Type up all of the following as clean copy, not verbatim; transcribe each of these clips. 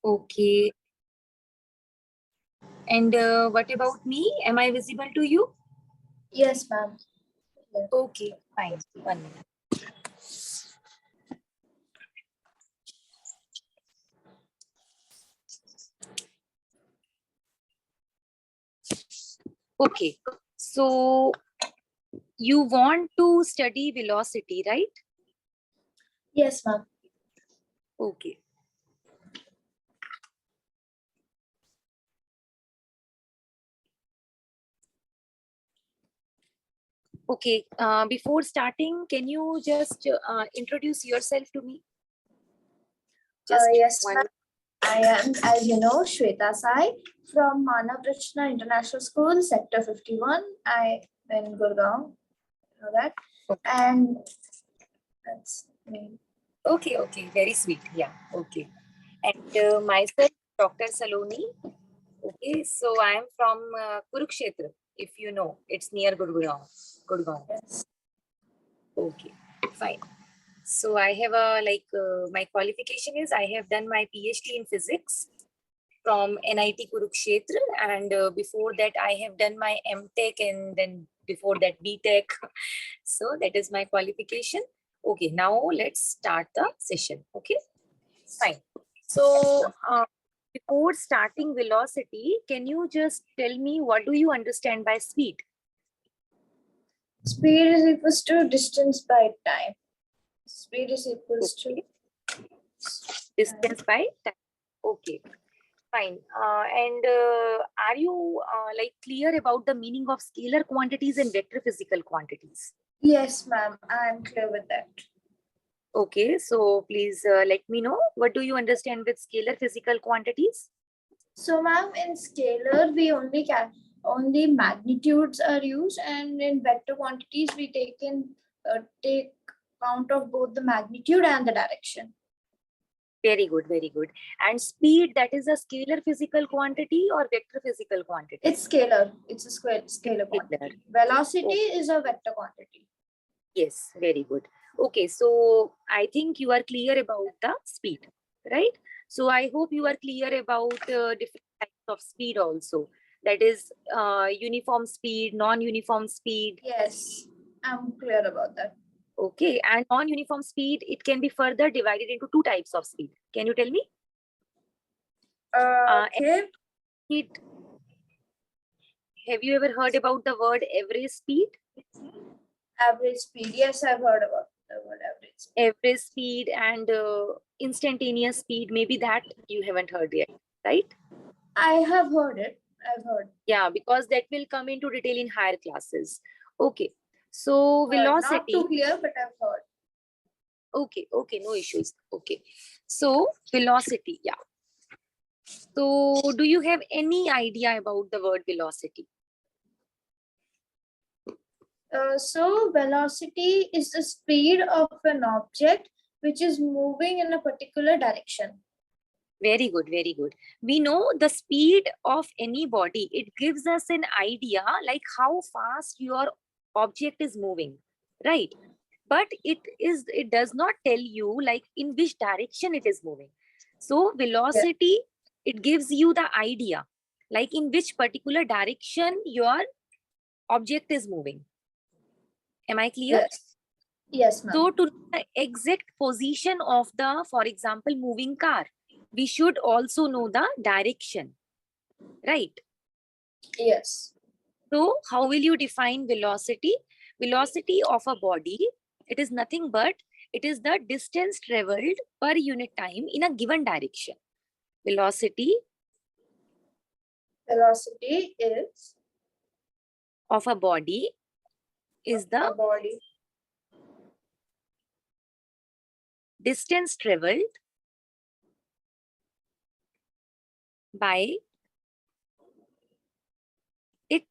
Okay. And what about me? Am I visible to you? Yes, ma'am. Okay, fine. 1 minute. Okay. So you want to study velocity, right? Yes, ma'am. Okay. Okay. Before starting, can you just introduce yourself to me? Just Yes, one. ma'am. I am, as you know, Shweta Sai from Manav Krishna International School, Sector 51. I am in Gurgaon. You know that. Okay. And that's me. Okay. Okay. Very sweet. Yeah. Okay. And myself, Dr. Saloni. Okay. So I am from Kurukshetra. If you know, it's near Gurgaon. Gurgaon. Yes. Okay. Fine. So I have my qualification is I have done my PhD in physics from NIT Kurukshetra, and before that I have done my MTech, and then before that BTech. So that is my qualification. Okay, now let's start the session. Okay, fine. So before starting velocity, can you just tell me what do you understand by speed? Speed is equals to distance by time. Speed is equals Okay. to Distance by time. Okay. Fine. And are you clear about the meaning of scalar quantities and vector physical quantities? Yes, ma'am. I am clear with that. Okay, so please let me know, what do you understand with scalar physical quantities? So, ma'am, in scalar, we only magnitudes are used, and in vector quantities, we take count of both the magnitude and the direction. Very good, very good. And speed, that is a scalar physical quantity or vector physical quantity? It's scalar. It's a scalar quantity. Velocity is a vector quantity. Yes, very good. Okay, so I think you are clear about the speed, right? So I hope you are clear about different types of speed also. That is uniform speed, non-uniform speed. Yes, I'm clear about that. Okay, and non-uniform speed, it can be further divided into two types of speed. Can you tell me? Okay. Speed. Have you ever heard about the word average speed? Average speed. Yes, I've heard about the word average speed. Average speed and instantaneous speed, maybe that you haven't heard yet, right? I have heard it. I've heard. Yeah, because that will come into detail in higher classes. Okay, so velocity. Not too clear, but I've heard. Okay, okay, no issues. Okay, so velocity, yeah. So do you have any idea about the word velocity? So velocity is the speed of an object which is moving in a particular direction. Very good, very good. We know the speed of any body. It gives us an idea like how fast your object is moving, right? But it does not tell you like in which direction it is moving. So velocity, it gives you the idea like in which particular direction your object is moving. Am I clear? Yes. Yes, ma'am. So to know the exact position of the, for example, moving car, we should also know the direction, right? Yes. So how will you define velocity? Velocity of a body, it is nothing but it is the distance traveled per unit time in a given direction. Velocity is of a body is the body distance traveled by it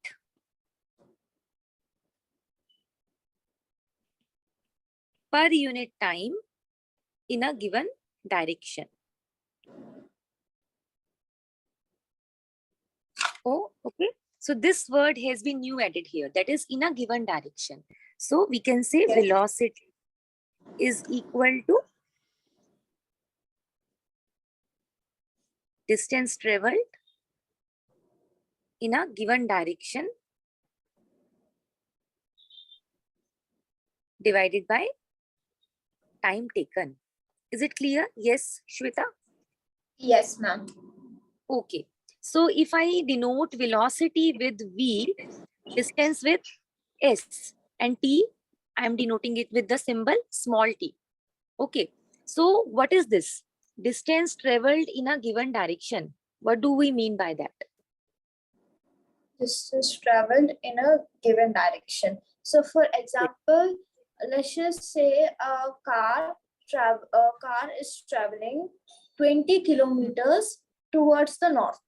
per unit time in a given direction. Oh, okay. So this word has been new added here. That is in a given direction. So we can say velocity is equal to distance traveled in a given direction divided by time taken. Is it clear? Yes, Shweta? Yes, ma'am. Okay. So if I denote velocity with V, distance with S, and T, I am denoting it with the symbol small t. Okay. So what is this? Distance traveled in a given direction. What do we mean by that? Distance traveled in a given direction. So for example, let's just say a car is traveling 20 kilometers towards the north,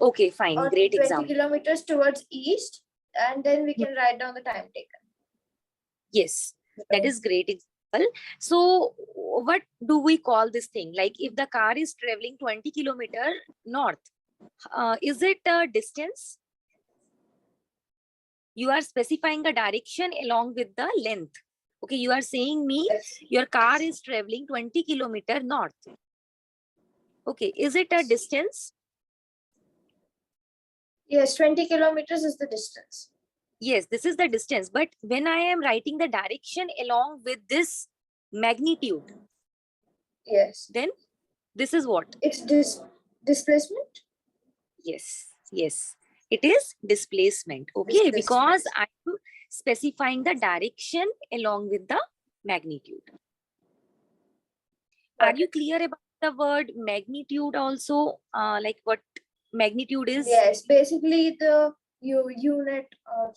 Okay, fine. or Great 20 example. kilometers towards east, and then we can write down the time taken. Yes, that is great example. So what do we call this thing? Like if the car is traveling 20 kilometer north, is it a distance? You are specifying a direction along with the length. Okay, you are saying me Yes. your car is traveling 20 kilometer north. Okay, is it a distance? Yes, 20 kilometers is the distance. Yes, this is the distance. But when I am writing the direction along with this magnitude, Yes. then this is what? It's displacement. Yes, yes. It is displacement. Okay, because I am specifying the direction along with the magnitude. Are you clear about the word magnitude also? Like what magnitude is? Yes, basically the unit of.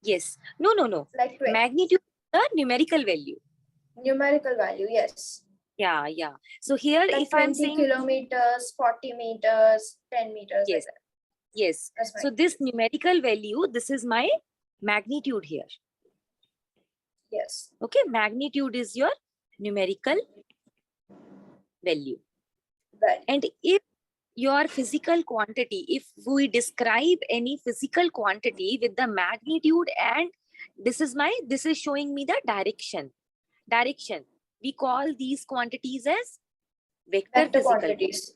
Yes. No. Like Magnitude is the numerical value. numerical value, yes. Yeah. So here, Like if I'm 20 saying kilometers, 40 meters, 10 meters. yes, Like that. yes. That's So this numerical value, this is my magnitude here. Yes. Okay, magnitude is your numerical value. Value. And if your physical quantity, if we describe any physical quantity with the magnitude, and this is showing me the direction. We call these quantities as vector physical quantities.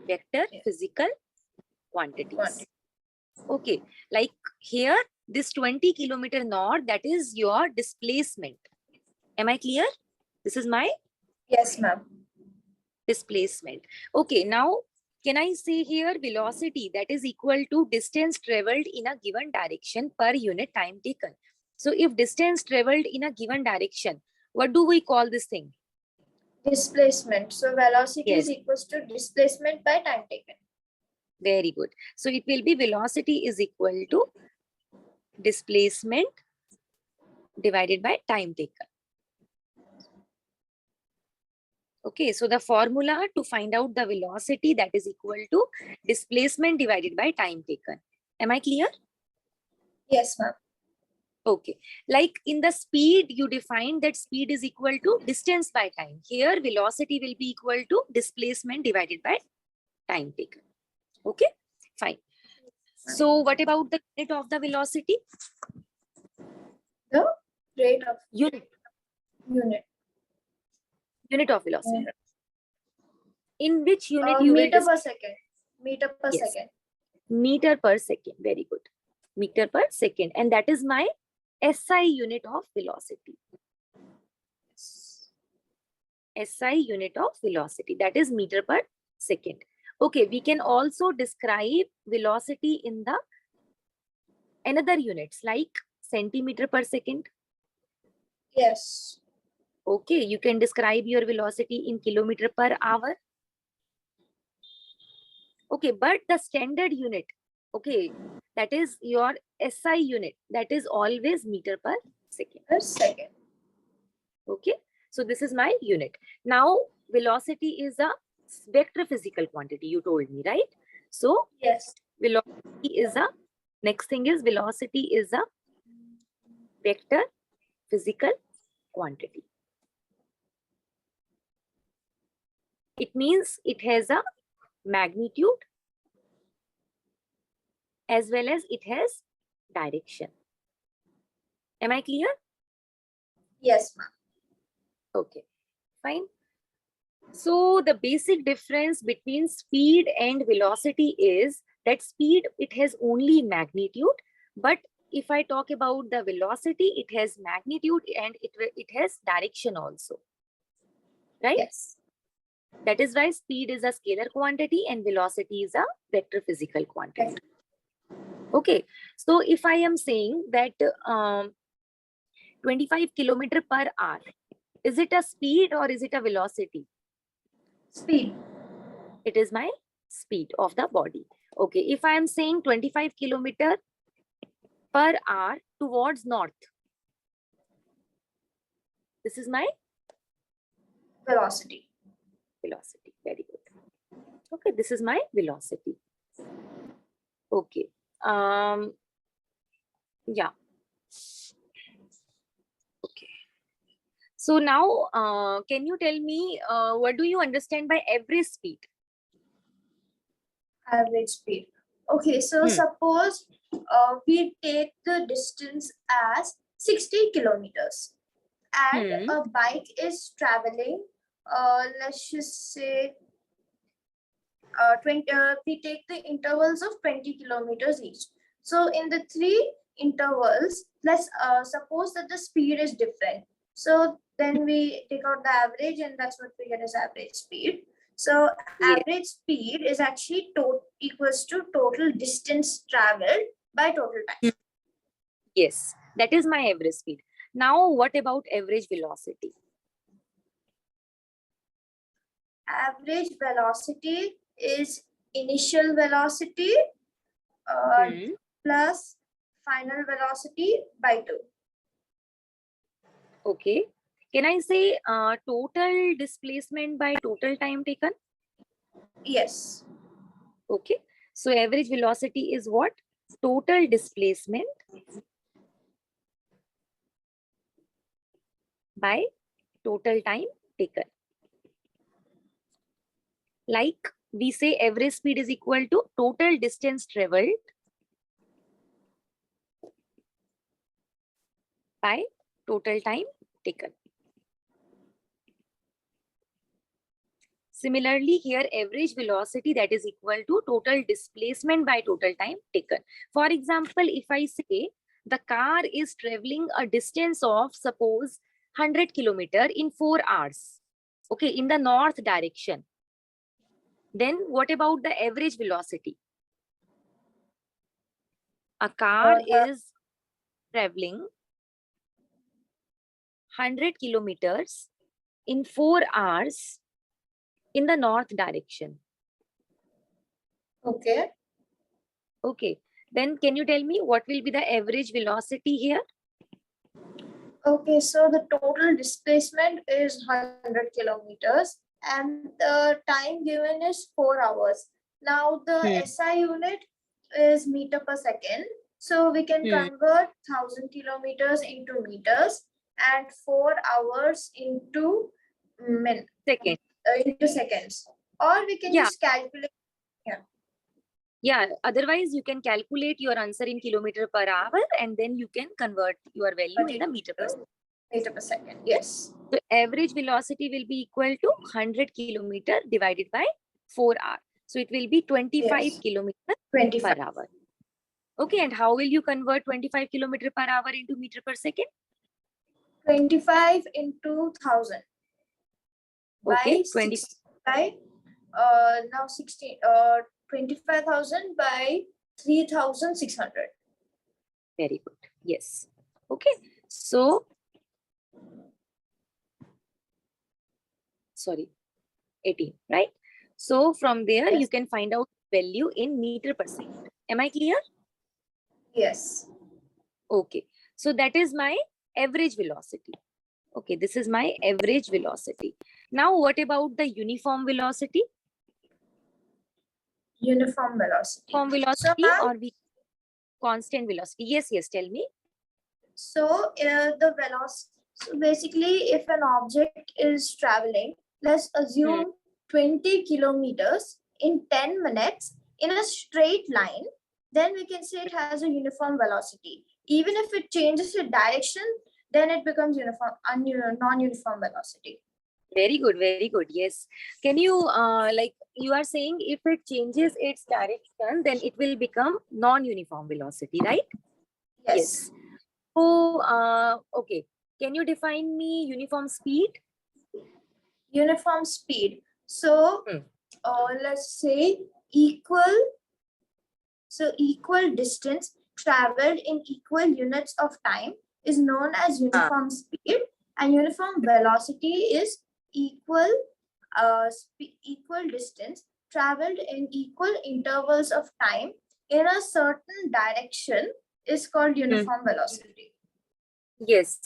Vector Yeah. physical quantities. Okay, like here, this 20 kilometer north, that is your displacement. Am I clear? This is my Yes, ma'am. displacement. Okay, now can I say here velocity, that is equal to distance traveled in a given direction per unit time taken. So if distance traveled in a given direction, what do we call this thing? Displacement. So velocity Yes. is equals to displacement by time taken. Very good. So it will be velocity is equal to displacement divided by time taken. Okay, so the formula to find out the velocity, that is equal to displacement divided by time taken. Am I clear? Yes, ma'am. Okay, like in the speed, you define that speed is equal to distance by time. Here, velocity will be equal to displacement divided by time taken. Okay, fine. So what about the unit of the velocity? The rate of Unit of velocity. Unit. In which unit you meter will per second. Meter per Yes. second. Meter per second. Very good. Meter per second. And that is my SI unit of velocity. SI unit of velocity. That is meter per second. Okay, we can also describe velocity in the another units like centimeter per second. Yes. Okay, you can describe your velocity in kilometer per hour. Okay, but the standard unit, okay, that is your SI unit, that is always meter per second. Per second. Okay, so this is my unit. Now, velocity is a vector physical quantity, you told me, right? So, Yes. velocity is a, next thing is velocity is a vector physical quantity. It means it has a magnitude as well as it has direction. Am I clear? Yes, ma'am. Okay, fine. So the basic difference between speed and velocity is that speed, it has only magnitude, but if I talk about the velocity, it has magnitude and it has direction also, right? Yes. That is why speed is a scalar quantity and velocity is a vector physical quantity. Okay, so if I am saying that 25 kilometer per hour, is it a speed or is it a velocity? Speed. It is my speed of the body. Okay, if I am saying 25 kilometer per hour towards north, this is my Velocity. velocity. Very good. Okay, this is my velocity. Okay. Yeah. Okay. So now, can you tell me what do you understand by average speed? Average speed. Okay, so suppose we take the distance as 60 kilometers and a bike is traveling, let's just say 20, we take the intervals of 20 kilometers each. So in the three intervals, let's suppose that the speed is different. So then we take out the average and that's what we get as average speed. So Yes. average speed is actually equals to total distance traveled by total time. Yes, that is my average speed. Now, what about average velocity? Average velocity is initial velocity plus final velocity by 2. Okay. Can I say total displacement by total time taken? Yes. Okay. So average velocity is what? Total displacement by total time taken. Like we say average speed is equal to total distance traveled by total time taken. Similarly, here average velocity, that is equal to total displacement by total time taken. For example, if I say the car is traveling a distance of suppose 100 kilometer in 4 hours, okay, in the north direction, then what about the average velocity? A car is traveling 100 kilometers in 4 hours in the north direction. Okay. Okay, then can you tell me what will be the average velocity here? Okay, so the total displacement is 100 kilometers and the time given is 4 hours. Now the SI unit is meter per second. So we can convert 1000 kilometers into meters and 4 hours into seconds. Or we can just calculate. Yeah, otherwise you can calculate your answer in kilometer per hour and then you can convert your value in the meter per second. Meter per second, yes. So average velocity will be equal to 100 kilometer divided by 4 hours. So it will be 25 kilometer per hour. Okay, and how will you convert 25 kilometer per hour into meter per second? 25 into 1000. Okay, now 25,000 by 3,600. Very good. Yes. Okay. So, sorry, 18, right? So from there, you can find out value in meter per second. Am I clear? Yes. Okay. So that is my average velocity. Okay, this is my average velocity. Now, what about the uniform velocity? Uniform velocity. Uniform velocity or constant velocity? Yes, yes, tell me. So the velocity, so basically if an object is traveling, let's assume 20 kilometers in 10 minutes in a straight line, then we can say it has a uniform velocity. Even if it changes its direction, then it becomes non-uniform velocity. Very good, very good. Yes. Can you, like, you are saying if it changes its direction, then it will become non-uniform velocity, right? Yes. So, okay. Can you define me uniform speed? Uniform speed. So Hmm. let's say equal distance traveled in equal units of time is known as uniform speed, and uniform velocity is equal distance traveled in equal intervals of time in a certain direction is called uniform velocity. Yes.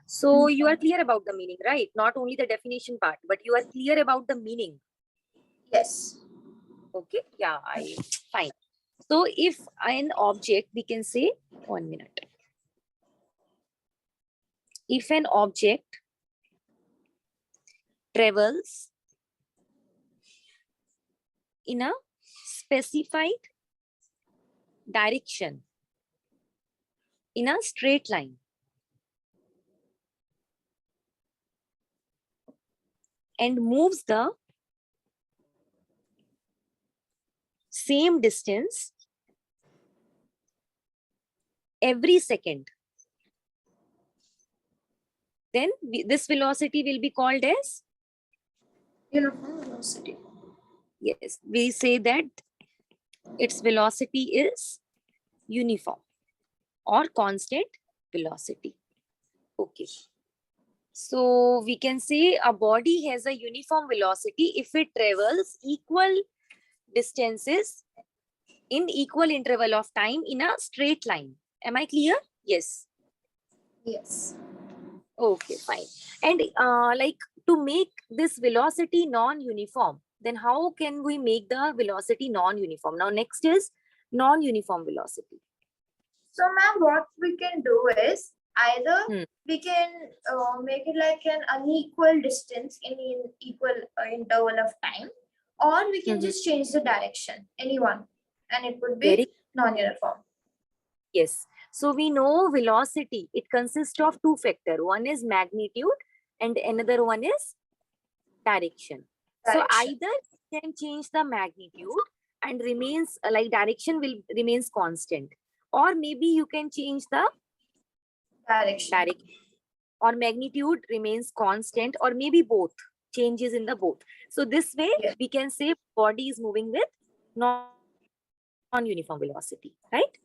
So you are Uniform. clear about the meaning, right? Not only the definition part, but you are clear about the meaning. Yes. Okay. Yeah, fine. So if an object, we can say, 1 minute. If an object travels in a specified direction in a straight line and moves the same distance every second, then this velocity will be called as, Uniform velocity. yes, we say that its velocity is uniform or constant velocity. Okay. So we can say a body has a uniform velocity if it travels equal distances in equal interval of time in a straight line. Am I clear? Yes. Yes. Okay, fine. And like, to make this velocity non-uniform, then how can we make the velocity non-uniform? Now, next is non-uniform velocity. So, ma'am, what we can do is either Hmm. we can make it like an unequal distance in equal interval of time, or we can Mhm. just change the direction, anyone, and it would Very, be non-uniform. yes. So we know velocity, it consists of two factors. One is magnitude and another one is direction. So Direction. either you can change the magnitude and remains like direction will remains constant, or maybe you can change the Direction. direction or magnitude remains constant, or maybe both, changes in the both. So this way Yes. we can say body is moving with non-uniform velocity, right?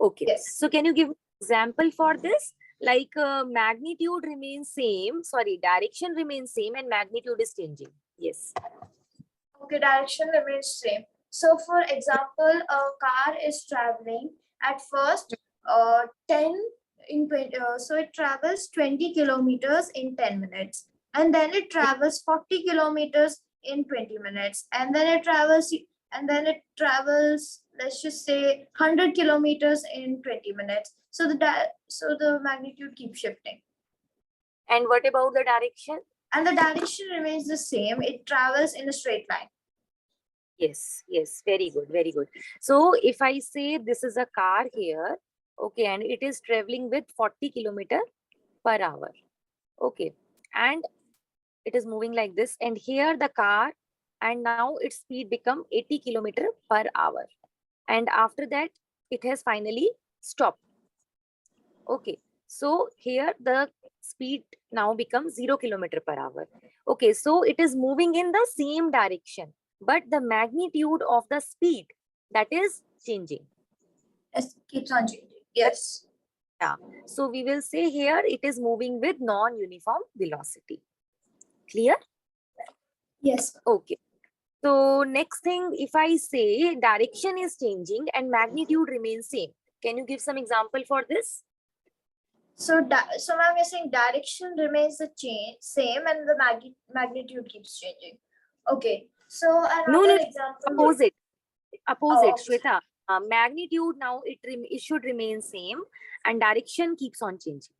Okay. Yes. So can you give example for this? Like magnitude remains same, sorry, direction remains same and magnitude is changing. Yes. Okay, direction remains same. So, for example, a car is traveling at first 10 in 20, so it travels 20 kilometers in 10 minutes, and then it travels 40 kilometers in 20 minutes, and then it travels, let's just say, 100 kilometers in 20 minutes. So the magnitude keeps shifting, And what about the direction? and the direction remains the same. It travels in a straight line. Yes, yes, very good, very good. So if I say this is a car here, okay, and it is traveling with 40 kilometer per hour, okay, and it is moving like this, and here the car, and now its speed become 80 kilometer per hour, and after that it has finally stopped. Okay, so here the speed now becomes 0 kilometer per hour. Okay, so it is moving in the same direction, but the magnitude of the speed, that is changing. It keeps on changing. Yes. Yeah. So we will say here it is moving with non-uniform velocity. Clear? Yes. Okay. So next thing, if I say direction is changing and magnitude remains same, can you give some example for this? So, so ma'am, you're saying direction remains the same, and the magnitude keeps changing. Okay. So No, another example. opposite. Opposite, Oh, Shweta. Magnitude now it should remain same and direction keeps on changing.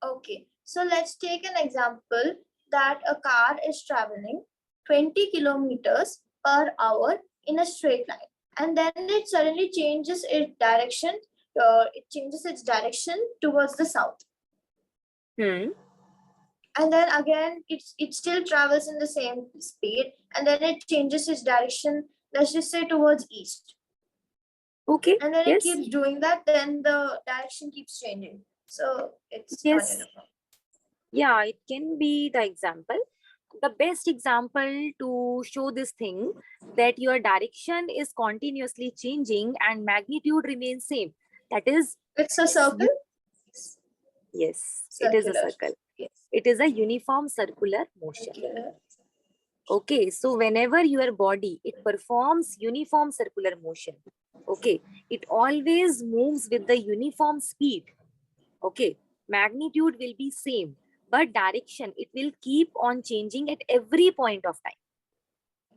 okay. So let's take an example that a car is traveling 20 kilometers per hour in a straight line, and then it suddenly changes its direction. It changes its direction towards the south. Hmm. and then again it still travels in the same speed, and then it changes its direction, let's just say towards east, Okay. and then it Yes. keeps doing that, then the direction keeps changing, so it's not Yes. uniform. Yeah, it can be the example. The best example to show this thing that your direction is continuously changing and magnitude remains same. That is, It's a circle. yes, it is a Circular. circle. Yes. It is a uniform circular motion. Circular. Okay, so whenever your body, it performs uniform circular motion. Okay, it always moves with the uniform speed. Okay, magnitude will be same, but direction, it will keep on changing at every point of time.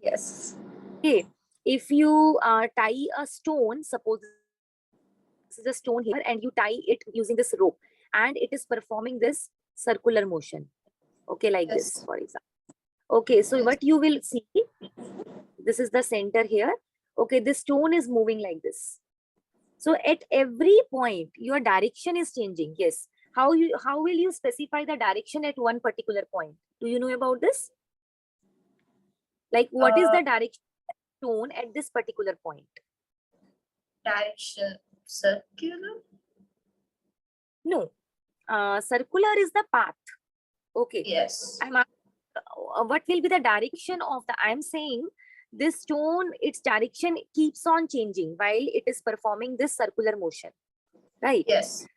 Yes. Okay, if you tie a stone, suppose this is a stone here, and you tie it using this rope, and it is performing this circular motion. Okay, like Yes. this, for example. Okay, so Yes. what you will see, this is the center here. Okay, this stone is moving like this. So at every point, your direction is changing. Yes. How will you specify the direction at one particular point? Do you know about this? Like, what is the direction of the stone at this particular point? Direction circular. No. Circular is the path. Okay. Yes. I'm asking, what will be the direction of the? I'm saying this stone, its direction keeps on changing while it is performing this circular motion, right? Yes.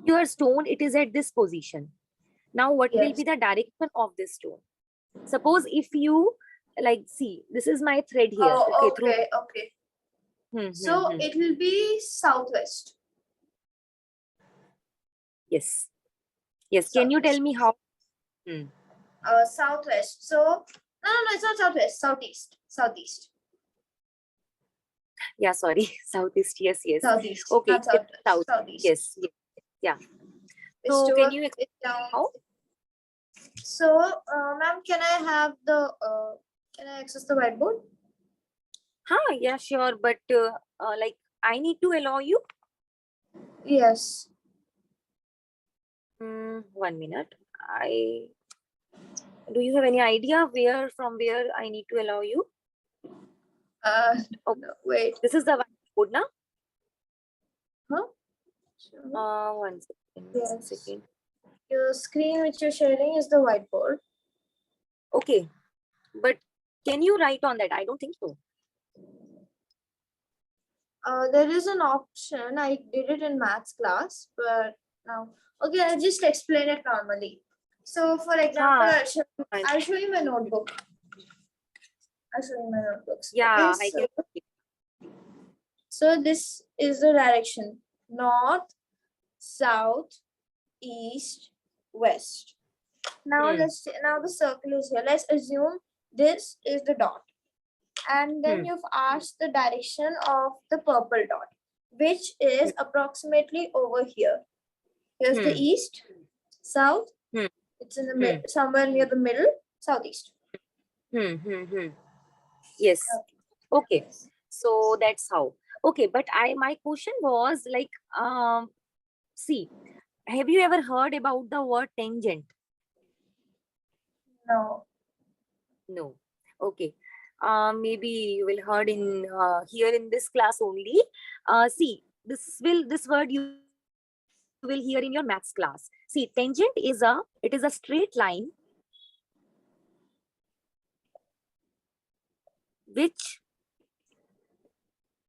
Your stone, it is at this position. Now, what will Yes. be the direction of this stone? Suppose if you, like, see, this is my thread here. Oh, Okay. okay. So it will be southwest. Yes. Yes. Can you tell me how? Southwest. So no, it's not southwest. Southeast. Southeast. Yeah, sorry. Southeast. Yes. Southeast. Okay. Not southwest. South. Southeast. Yes. Yeah. It's So can towards you explain down. how? So, ma'am, can I have the can I access the whiteboard? Yeah, sure. But like, I need to allow you. Yes. 1 minute. Do you have any idea from where I need to allow you? No, wait. This is the whiteboard now. Huh? 1 second. Yes. 1 second. Your screen which you're sharing is the whiteboard. Okay, but can you write on that? I don't think so. There is an option. I did it in maths class, but now, okay, I'll just explain it normally. So, for example, I'll show you my notebook. I'll show you my notebooks. Yeah, Okay, I can. so this is the direction: north, south, east, west. Now now the circle is here. Let's assume this is the dot. And then you've asked the direction of the purple dot, which is approximately over here. Here's the east, south. It's in the middle, somewhere near the middle, southeast. Yes. Okay. So that's how. Okay, but my question was like, see, have you ever heard about the word tangent? No. No. Okay. Maybe you will heard in here in this class only. See, this word you will hear in your maths class. See, tangent is a straight line which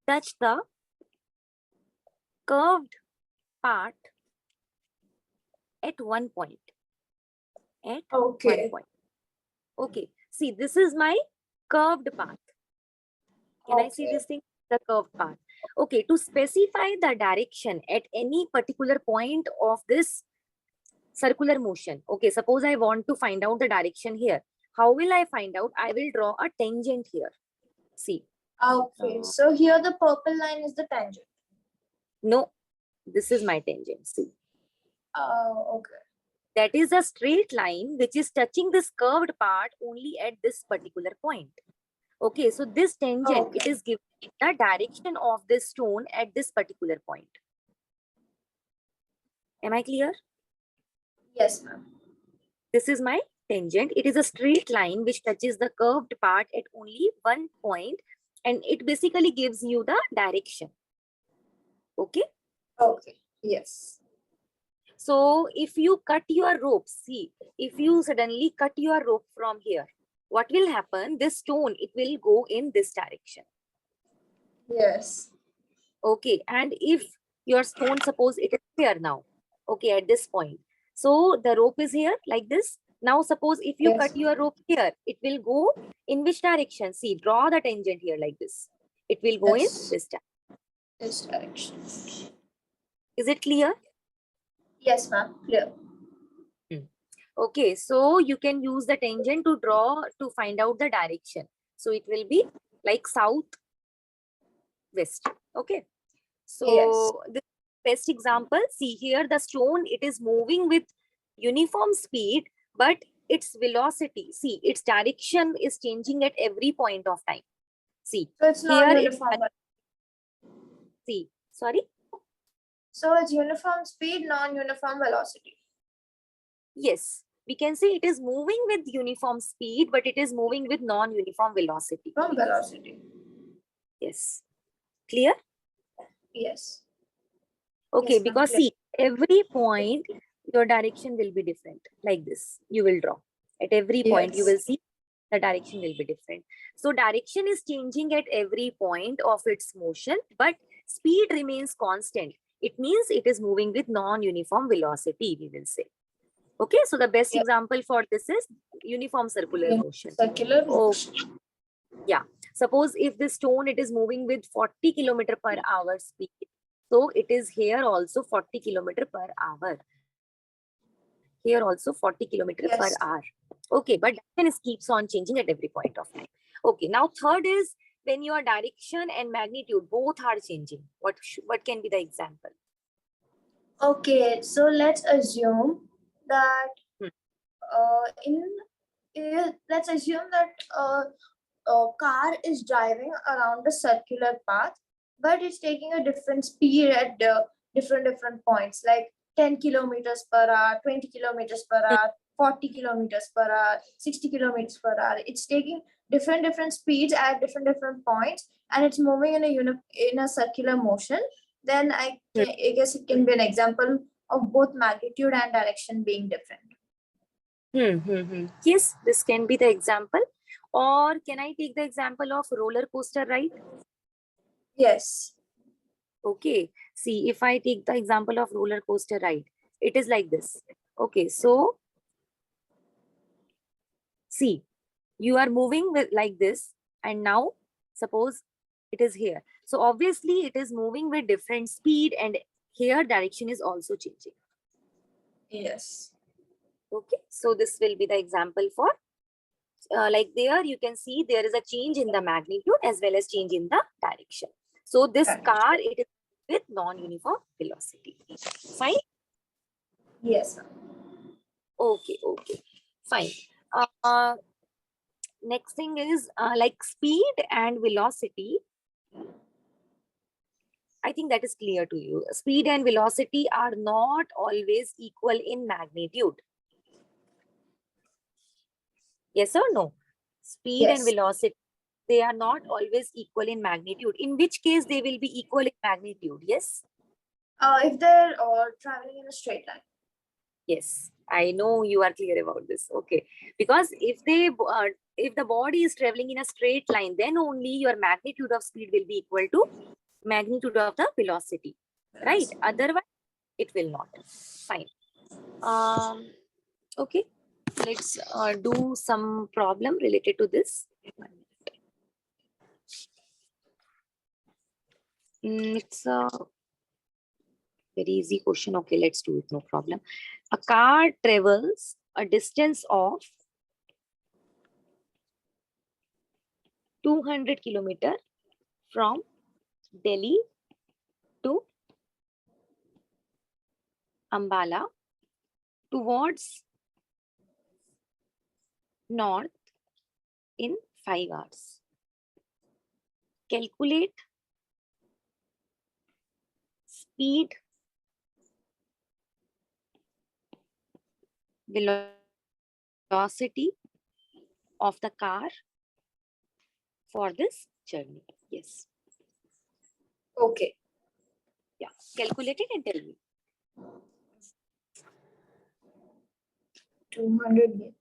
touch the curved part at one point. At one point. Okay. See, this is my curved path. Can I see this thing? The curved path. Okay, to specify the direction at any particular point of this circular motion. Okay, suppose I want to find out the direction here. How will I find out? I will draw a tangent here. See. Okay, so here the purple line is the tangent. No, this is my tangent. See. Okay. That is a straight line which is touching this curved part only at this particular point. Okay, so this tangent, it is giving the direction of this stone at this particular point. Am I clear? Yes, ma'am. This is my tangent. It is a straight line which touches the curved part at only one point, and it basically gives you the direction. Okay. Okay. Yes. So if you cut your rope, see, if you suddenly cut your rope from here, what will happen? This stone, it will go in this direction. Yes. Okay. And if your stone, suppose it is here now, okay, at this point. So the rope is here like this. Now, suppose if you Yes. cut your rope here, it will go in which direction? See, draw the tangent here like this. It will go in Yes. this direction. This direction. Is it clear? Yes, ma'am. Clear. Okay, so you can use the tangent to draw to find out the direction. So it will be like south west. Okay. So Yes. the best example, see here the stone, it is moving with uniform speed, but its velocity, see, its direction is changing at every point of time. See, So it's here non-uniform. see, sorry. So it's uniform speed, non-uniform velocity. Yes, we can say it is moving with uniform speed, but it is moving with non-uniform velocity. From velocity. Yes. Clear? Yes. Okay, Yes, ma'am, because clear. see, every point, your direction will be different. Like this, you will draw. At every point, you Yes. will see the direction will be different. So direction is changing at every point of its motion, but speed remains constant. It means it is moving with non-uniform velocity, we will say. Okay, so the best Yeah. example for this is uniform circular motion. Circular Oh, motion. yeah. Suppose if the stone, it is moving with 40 km/h speed. So it is here also 40 km/h. Here also 40 km/h. Yes. Okay, but then it keeps on changing at every point of time. Okay, now third is when your direction and magnitude both are changing. What can be the example? Okay, so let's assume that Hmm. let's assume that a car is driving around a circular path, but it's taking a different speed at different points, like 10 kilometers per hour, 20 kilometers per hour, 40 kilometers per hour, 60 kilometers per hour. It's taking different speeds at different points, and it's moving in a circular motion. Then I guess it can be an example of both magnitude and direction being different. Yes, this can be the example. Or can I take the example of roller coaster ride? Yes. Okay, see, if I take the example of roller coaster ride, it is like this. Okay, so see, you are moving with like this, and now suppose it is here. So obviously it is moving with different speed, and here direction is also changing. Yes. Okay, so this will be the example for like there you can see there is a change in the magnitude as well as change in the direction. So this car, it is with non-uniform velocity. Fine. Yes. Okay, okay, fine. Next thing is like speed and velocity. I think that is clear to you. Speed and velocity are not always equal in magnitude. Yes or no? Speed and Yes. velocity, they are not always equal in magnitude. In which case they will be equal in magnitude? Yes? If they're traveling in a straight line. Yes, I know you are clear about this. Okay, because if the body is traveling in a straight line, then only your magnitude of speed will be equal to magnitude of the velocity, right? Otherwise, it will not. Fine. Okay, let's do some problem related to this. It's a very easy question. Okay, let's do it. No problem. A car travels a distance of 200 kilometer from Delhi to Ambala towards north in 5 hours. Calculate speed, velocity, velocity of the car for this journey. Yes. Okay. Yeah. Calculate it and tell me. 200.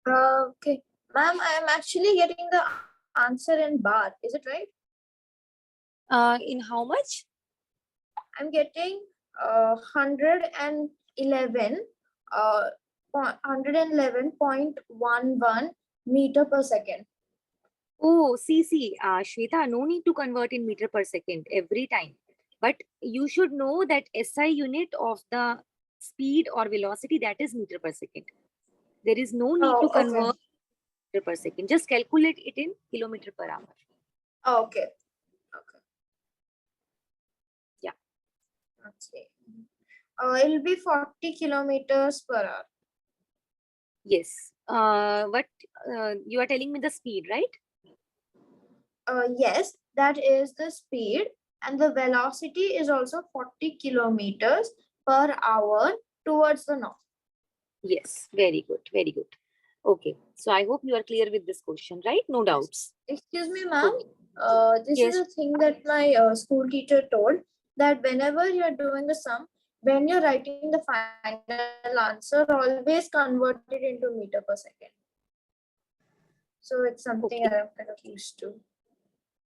Okay. Ma'am, I am actually getting the answer in bar. Is it right? In how much? I'm getting 111 111.11 meter per second. Oh, see, Shweta, no need to convert in meter per second every time. But you should know that SI unit of the speed or velocity, that is meter per second. There is no need to Oh, okay. convert meter per second. Just calculate it in kilometer per hour. Okay. Okay. Yeah. Okay. It'll be 40 kilometers per hour. Yes. But you are telling me the speed, right? Yes, that is the speed, and the velocity is also 40 kilometers per hour towards the north. Yes. Very good. Very good. Okay. So I hope you are clear with this question, right? No doubts. Excuse me, ma'am. Okay. This Yes. is a thing that my school teacher told, that whenever you're doing the sum, when you're writing the final answer, always convert it into meter per second. So it's something Okay. I'm kind of used to.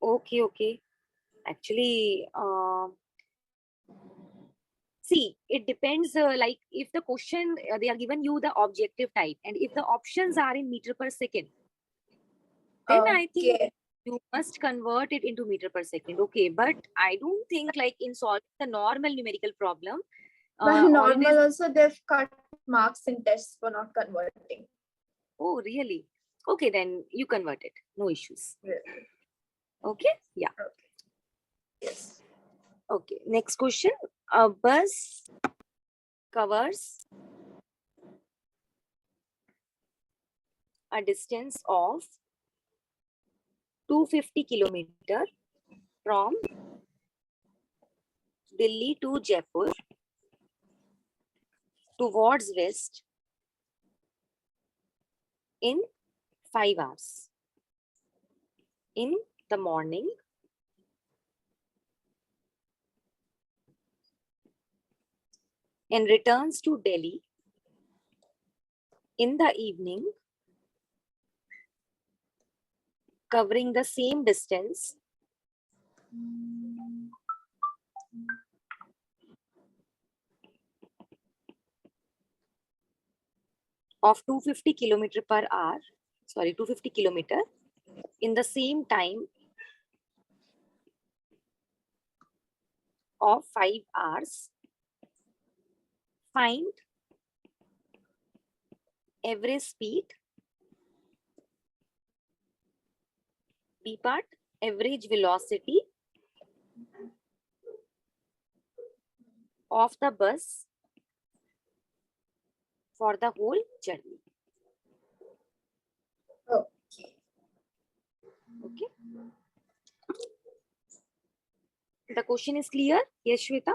Okay. Actually, see, it depends. Like if the question they are given you the objective type, and if the options are in meter per second, then I think Okay. you must convert it into meter per second. Okay, but I don't think like in solving the normal numerical problem, But always. normal also they've cut marks in tests for not converting. Oh, really? Okay, then you convert it. No issues. Really. Okay. Yeah. Okay. Yes. Okay. Next question. A bus covers a distance of 250 kilometer from Delhi to Jaipur towards west in 5 hours. In the morning, and returns to Delhi in the evening, covering the same distance of 250 kilometer per hour, 250 kilometer in the same time of 5 hours. Find average speed, B part, average velocity of the bus for the whole journey. Okay. Okay. The question is clear? Yes, Shweta?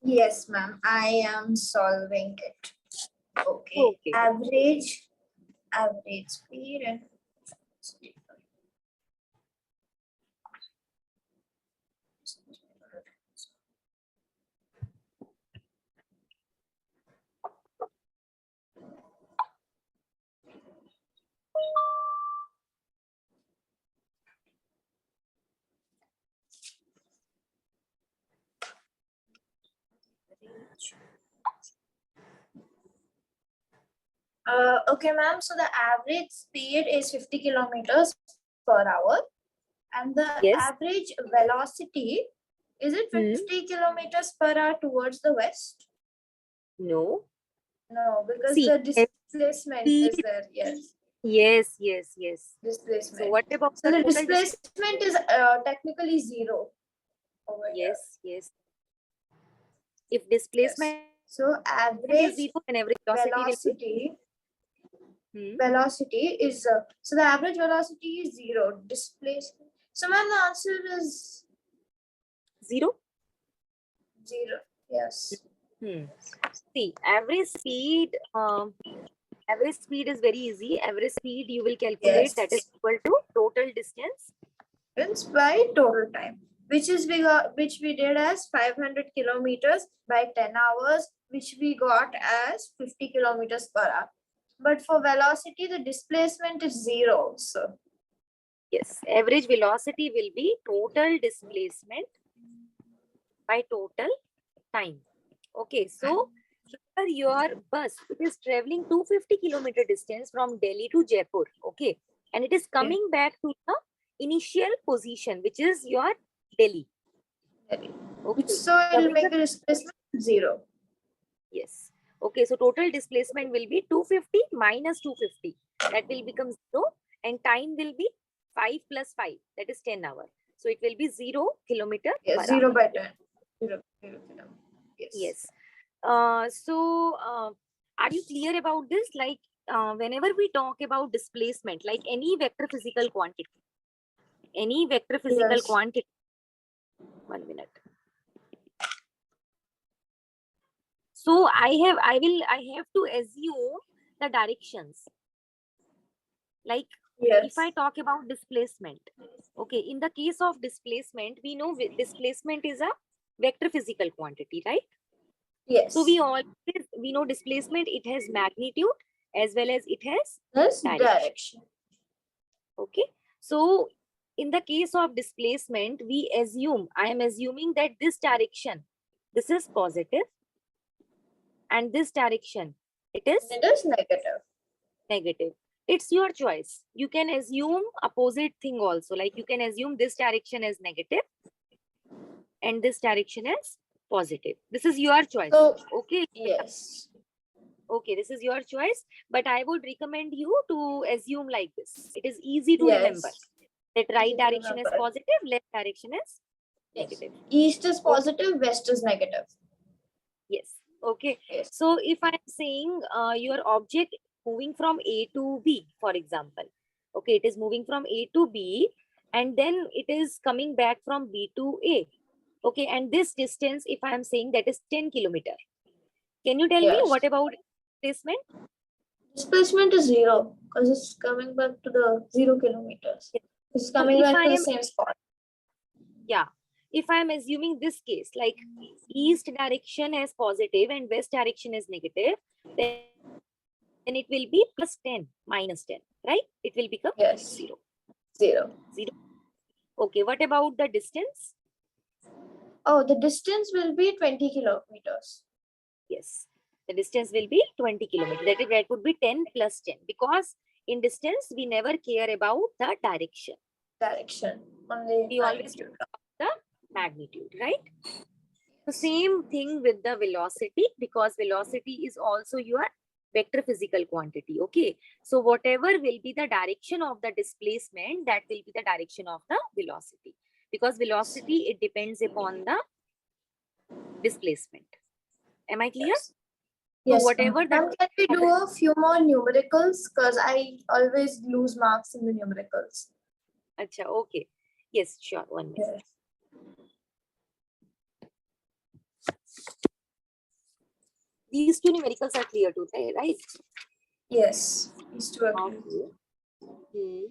Yes, ma'am. I am solving it. Okay. Okay. Average speed and okay, ma'am. So the average speed is 50 kilometers per hour, and the Yes. average velocity is it 50 kilometers per hour towards the west? No. No, because See, the displacement is speed. there. Yes, Yes, yes, yes. displacement. So what about So the the total displacement is technically zero over here. Yes, yes. If Yes. displacement So is average zero, then average velocity will be. velocity is so the average velocity is zero. Displacement. So ma'am, the answer is Zero. zero. Yes. See, average speed is very easy. Average speed you will calculate that is Yes. equal to total distance. It's by total time, which we did as 500 kilometers by 10 hours, which we got as 50 kilometers per hour. But for velocity, the displacement is zero. So Yes, average velocity will be total displacement by total time. Okay, so here your bus, it is traveling 250 kilometer distance from Delhi to Jaipur. Okay, and it is coming back to the initial position, which is your Delhi. Okay. so it will make the displacement zero. Yes. Okay, so total displacement will be 250 minus 250. That will become 0, and time will be 5 plus 5. That is 10 hours. So it will be 0 kilometer per Yes, 0 hour. by 10. 0 kilometer. Yes. Yes. Are you clear about this? Like, whenever we talk about displacement, like any vector physical quantity, Yes. quantity. 1 minute. So I have to assume the directions. Like, Yes. if I talk about displacement, okay, in the case of displacement, we know displacement is a vector physical quantity, right? Yes. So we know displacement, it has magnitude as well as it has Yes, direction. Okay, so in the case of displacement, I am assuming that this direction, this is positive, and this direction, it is negative. It's your choice. You can assume opposite thing also. Like you can assume this direction is negative and this direction is positive. This is your choice. So, okay. yes. Okay, this is your choice. But I would recommend you to assume like this. It is easy to remember. That right direction is positive, left direction is negative. East is positive, west is negative. Yes. Okay. Yes. So if I am saying your object moving from A to B, for example, okay, it is moving from A to B, and then it is coming back from B to A. Okay, and this distance, if I am saying that is 10 kilometer, can you tell me what about displacement? Displacement is zero because it's coming back to the 0 kilometers. It's coming back to the same spot. Yeah. If I am assuming this case, like east direction is positive and west direction is negative, then it will be plus 10 minus 10, right? It will become 0. 0. Okay, what about the distance? Oh, the distance will be 20 kilometers. Yes, the distance will be 20 kilometers. That would be 10 plus 10, because in distance, we never care about the direction. Only we always talk about the magnitude, right? The same thing with the velocity, because velocity is also your vector physical quantity. Okay, so whatever will be the direction of the displacement, that will be the direction of the velocity, because velocity, it depends upon the displacement. Am I clear? Yes. So whatever Can we do a few more numericals, because I always lose marks in the numericals. Acha, okay. Yes, sure. 1 minute. These two numericals are clear too, right? Yes, these two are clear. Okay. Hmm.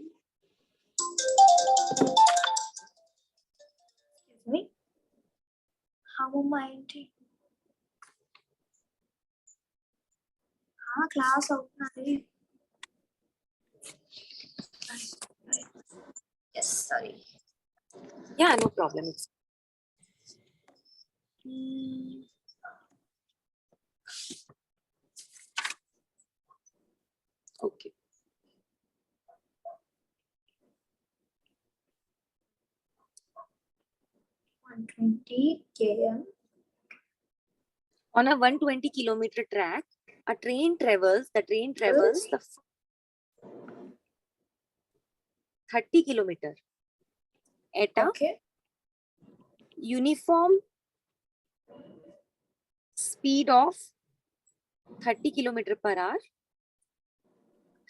Excuse me. How am I? Class out. Yes, sorry. Yeah, no problem. Okay. $120 km. On a 120-kilometer track, the train travels the 30 kilometer at a Okay. uniform speed of 30 kilometer per hour.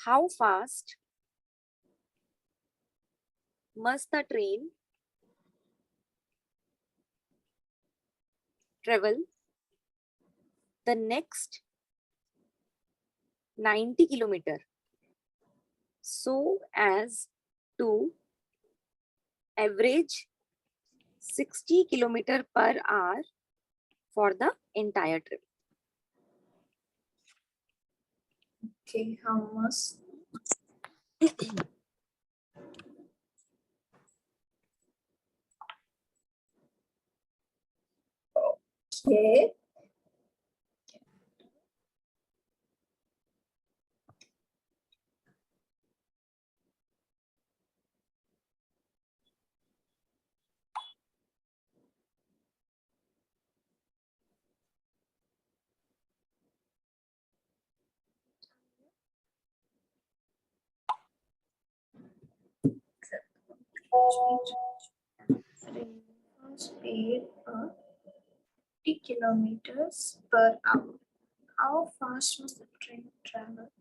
How fast must the train travel the next 90 kilometer so as to average 60 kilometer per hour for the entire trip? Okay, how much? Okay. Speed of 50 kilometers per hour. How fast must the train travel?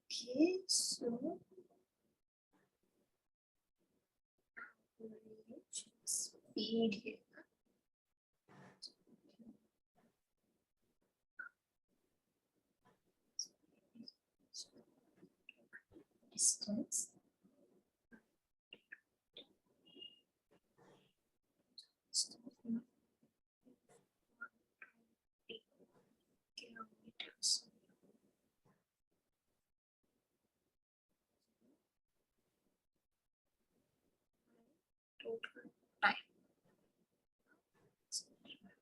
Okay, so speed here. Distance. Kilometers. Total time.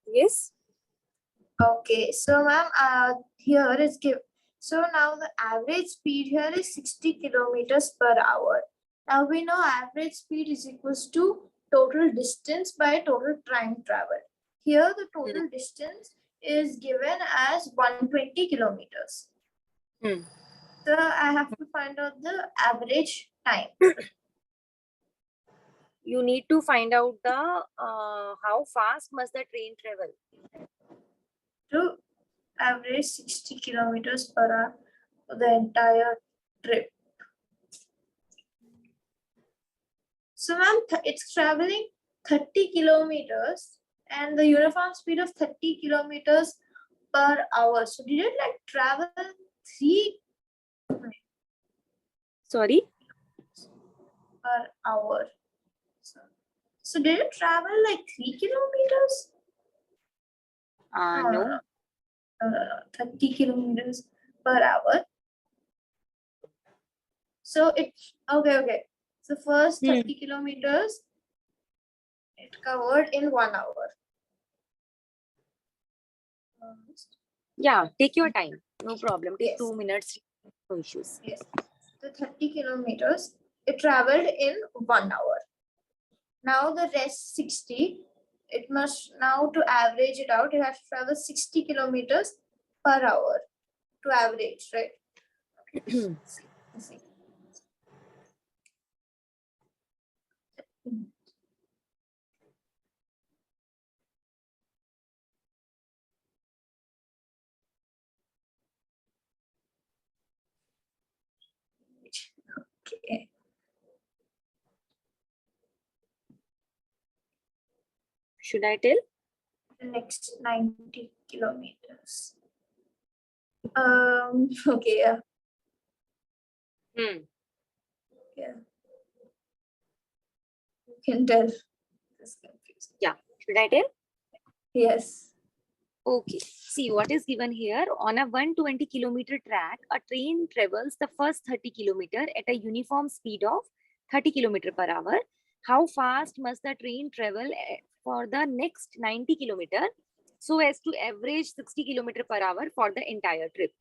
Yes. Okay, so ma'am, here is give. So now the average speed here is 60 kilometers per hour. Now we know average speed is equals to total distance by total time travel. Here the total distance is given as 120 kilometers. Hmm. So I have to find out the average time. You need to find out the how fast must the train travel. To average 60 kilometers per hour for the entire trip. So ma'am, it's traveling 30 kilometers and the uniform speed of 30 kilometers per hour. So did it like travel 3 Sorry. per hour? So did it travel like 3 kilometers? No. 30 kilometers per hour. So it's okay. So first 30 kilometers it covered in 1 hour. Yeah, take your time. No problem. Take Yes. 2 minutes. No issues. Yes. The 30 kilometers it traveled in 1 hour. Now the rest 60, it must now to average it out, it has to travel 60 kilometers per hour to average, right? Let's see. Okay. Should I tell? The next 90 kilometers. Okay, yeah. Yeah. You can tell. It's confusing. Yeah. Should I tell? Yes. Okay. See what is given here. On a 120-kilometer track, a train travels the first 30 kilometer at a uniform speed of 30 kilometer per hour. How fast must the train travel for the next 90 kilometer so as to average 60 kilometer per hour for the entire trip?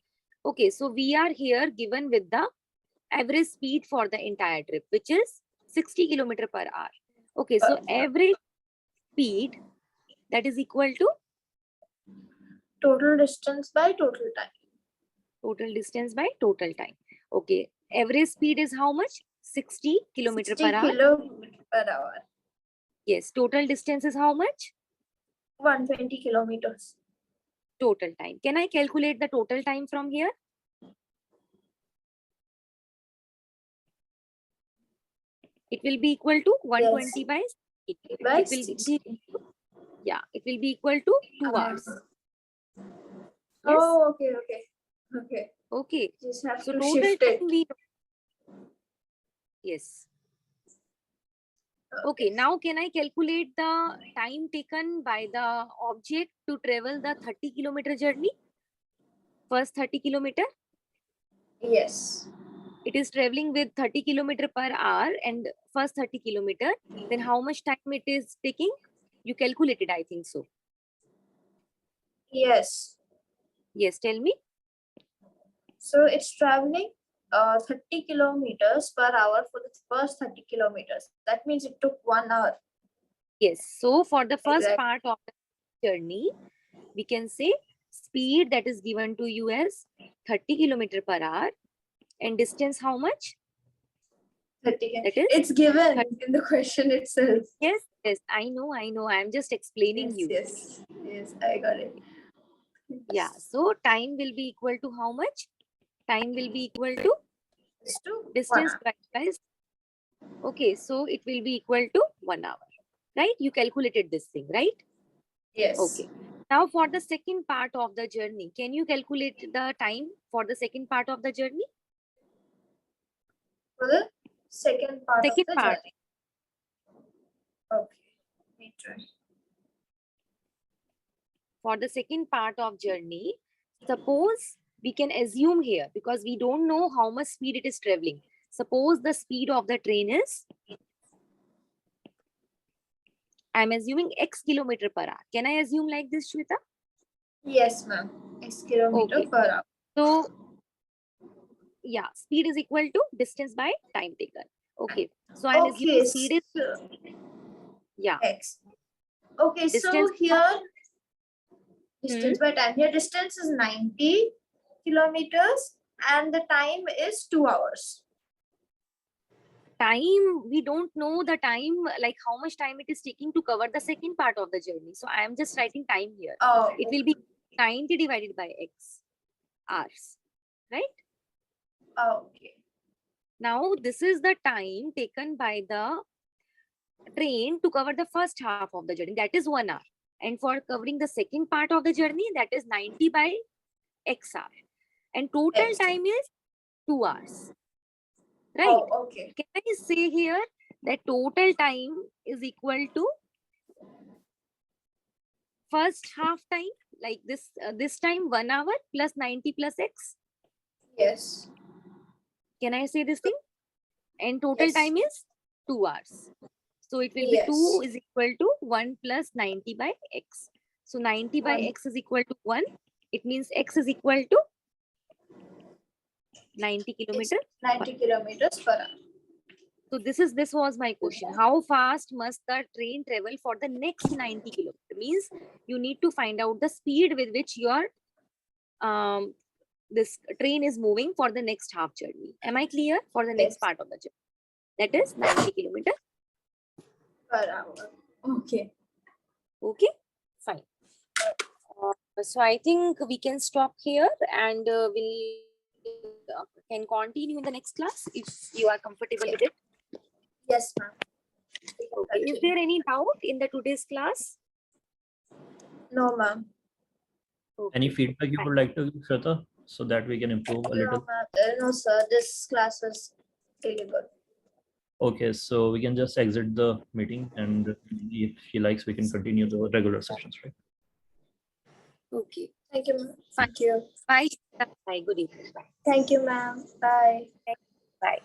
Okay, so we are here given with the average speed for the entire trip, which is 60 kilometer per hour. Okay, so average speed, that is equal to Total distance by total time. total distance by total time. Okay, average speed is how much? 60 kilometer 60 per hour. kilometer per hour. Yes, total distance is how much? 120 kilometers. Total time. Can I calculate the total time from here? It will be equal to 120 by 60. By It will 60. be, yeah, it will be equal to 2 hours. Yes. Oh, okay, okay. Okay. Okay. Just have So to total shift time it. we, yes. Okay, now can I calculate the time taken by the object to travel the 30 kilometer journey? First 30 kilometer, Yes. it is traveling with 30 kilometer per hour and first 30 kilometer. Then how much time it is taking? You calculated, I think so. Yes. Yes, tell me. So it's traveling 30 kilometers per hour for the first 30 kilometers. That means it took 1 hour. Yes, so for the first Exactly. part of the journey, we can say speed that is given to you as 30 kilometer per hour and distance how much? 30. That is? It's given in the question itself. Yes, yes, I know. I'm just explaining Yes, you. yes, yes, I got it. Yeah, so time will be equal to how much? Time will be equal to It's to 1 distance hour. by. Okay, so it will be equal to 1 hour, right? You calculated this thing, right? Yes. Okay. Now for the second part of the journey, can you calculate the time for the second part of the journey? For the second part Second of the part. journey. Okay. Let me try. For the second part of journey, suppose we can assume here because we don't know how much speed it is traveling. Suppose the speed of the train is, I'm assuming x kilometer per hour. Can I assume like this, Shweta? Yes, ma'am. X kilometer Okay. per hour. So, yeah, speed is equal to distance by time taken. Okay. So I'm assuming Okay. speed is, So, yeah. X. Okay, so Distance, here distance by time. Here distance is 90 kilometers and the time is 2 hours. time, we don't know the time, like how much time it is taking to cover the second part of the journey. So I am just writing time here. Oh, It will be 90 divided by x hours, right? okay. Now this is the time taken by the train to cover the first half of the journey, that is 1 hour. And for covering the second part of the journey, that is 90 by x hour. And total X. time is 2 hours, right? Oh, okay. Can I say here that total time is equal to first half time, like this time 1 hour plus 90 plus x? Yes. Can I say this thing? And total Yes. time is 2 hours. So it will be Yes. 2 is equal to 1 plus 90 by x. So 90 by 1. x is equal to 1. It means x is equal to 90 kilometers. 90 kilometers per hour. So this was my question. How fast must the train travel for the next 90 kilometers? Means you need to find out the speed with which your this train is moving for the next half journey. Am I clear? For the next Yes. part of the journey. That is 90 kilometers Per hour. Okay. Okay, fine. So I think we can stop here and we'll can continue in the next class if you are comfortable with it. Yes, ma'am. Okay. Is there any doubt in the today's class? No, ma'am. Any Okay. feedback you would like to give, Shweta, so that we can improve a No, little? ma'am. No, sir. This class was really good. Okay, so we can just exit the meeting, and if she likes, we can continue the regular sessions, right? Okay. Thank you, ma'am. Fine. Thank you. Bye. Bye. Good evening. Bye. Thank you, ma'am. Bye. Bye.